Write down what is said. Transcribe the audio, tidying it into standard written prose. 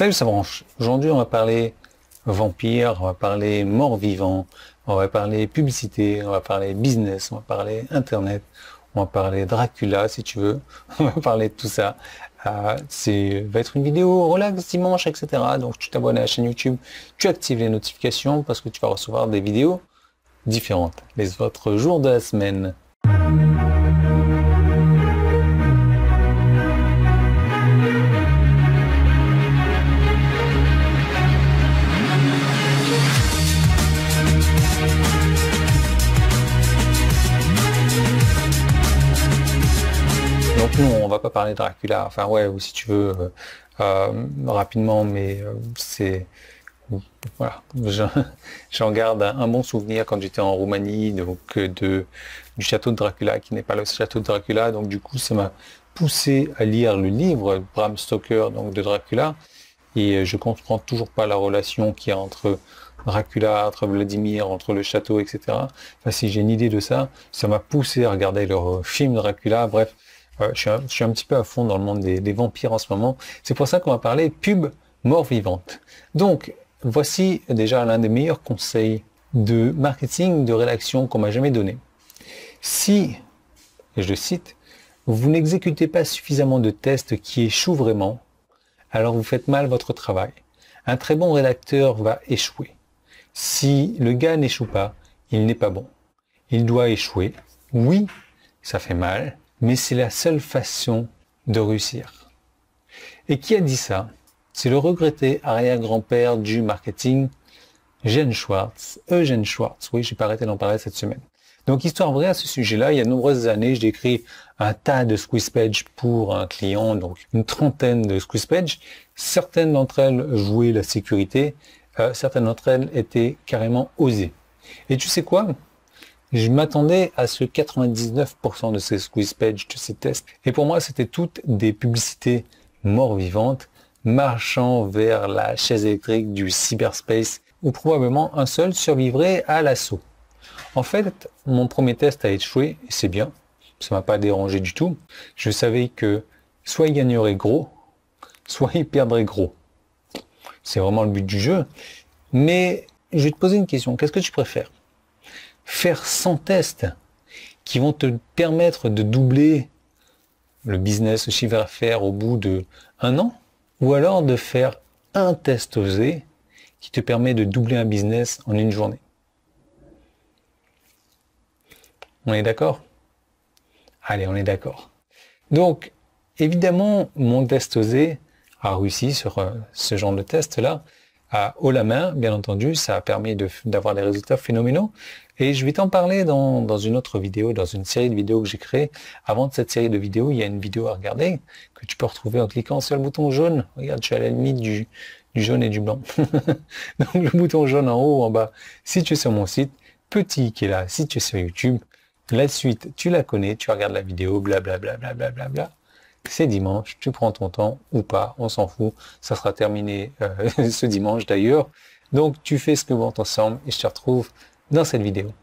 Salut, ça branche. Aujourd'hui, on va parler vampire, on va parler mort-vivant, on va parler publicité, on va parler business, on va parler internet, on va parler Dracula si tu veux, on va parler de tout ça. Va être une vidéo relax dimanche, etc. Donc tu t'abonnes à la chaîne YouTube, tu actives les notifications parce que tu vas recevoir des vidéos différentes les autres jours de la semaine. Donc non, on va pas parler de Dracula, enfin ouais, ou si tu veux, rapidement, mais c'est... Voilà, j'en garde un bon souvenir quand j'étais en Roumanie, donc du château de Dracula, qui n'est pas le château de Dracula, donc du coup ça m'a poussé à lire le livre Bram Stoker, donc de Dracula, et je comprends toujours pas la relation qu'il y a entre Dracula, entre Vladimir, entre le château, etc. Enfin, si j'ai une idée de ça, ça m'a poussé à regarder leur film Dracula, bref. Je suis un petit peu à fond dans le monde des vampires en ce moment. C'est pour ça qu'on va parler pub mort-vivante. Donc, voici déjà l'un des meilleurs conseils de marketing, de rédaction qu'on m'a jamais donné. Si, et je cite, vous n'exécutez pas suffisamment de tests qui échouent vraiment, alors vous faites mal votre travail. Un très bon rédacteur va échouer. Si le gars n'échoue pas, il n'est pas bon. Il doit échouer. Oui, ça fait mal, mais c'est la seule façon de réussir. Et qui a dit ça? C'est le regretté arrière-grand-père du marketing, Eugène Schwartz. Oui, j'ai pas arrêté d'en parler cette semaine. Donc, histoire vraie à ce sujet-là, il y a de nombreuses années, j'ai écrit un tas de squeeze pages pour un client, donc une trentaine de squeeze pages. Certaines d'entre elles jouaient la sécurité, certaines d'entre elles étaient carrément osées. Et tu sais quoi? Je m'attendais à ce 99% de ces squeeze pages, de ces tests. Et pour moi, c'était toutes des publicités mort-vivantes, marchant vers la chaise électrique du cyberspace, où probablement un seul survivrait à l'assaut. En fait, mon premier test a échoué, et c'est bien, ça m'a pas dérangé du tout. Je savais que soit il gagnerait gros, soit il perdrait gros. C'est vraiment le but du jeu. Mais je vais te poser une question, qu'est-ce que tu préfères ? Faire 100 tests qui vont te permettre de doubler le business, le chiffre d'affaires au bout de 1 an, ou alors de faire un test osé qui te permet de doubler un business en une journée. On est d'accord? Allez, on est d'accord. Donc, évidemment, mon test osé a réussi sur ce genre de test-là. Haut la main, bien entendu, ça a permis d'avoir des résultats phénoménaux. Et je vais t'en parler dans une autre vidéo, dans une série de vidéos que j'ai créées. Avant de cette série de vidéos, il y a une vidéo à regarder que tu peux retrouver en cliquant sur le bouton jaune. Regarde, je suis à la limite du jaune et du blanc. Donc le bouton jaune en haut ou en bas, si tu es sur mon site, petit qui est là, si tu es sur YouTube. La suite, tu la connais, tu regardes la vidéo, blablabla, blablabla. C'est dimanche, tu prends ton temps ou pas, on s'en fout, ça sera terminé ce dimanche d'ailleurs. Donc tu fais ce que bon te semble et je te retrouve dans cette vidéo.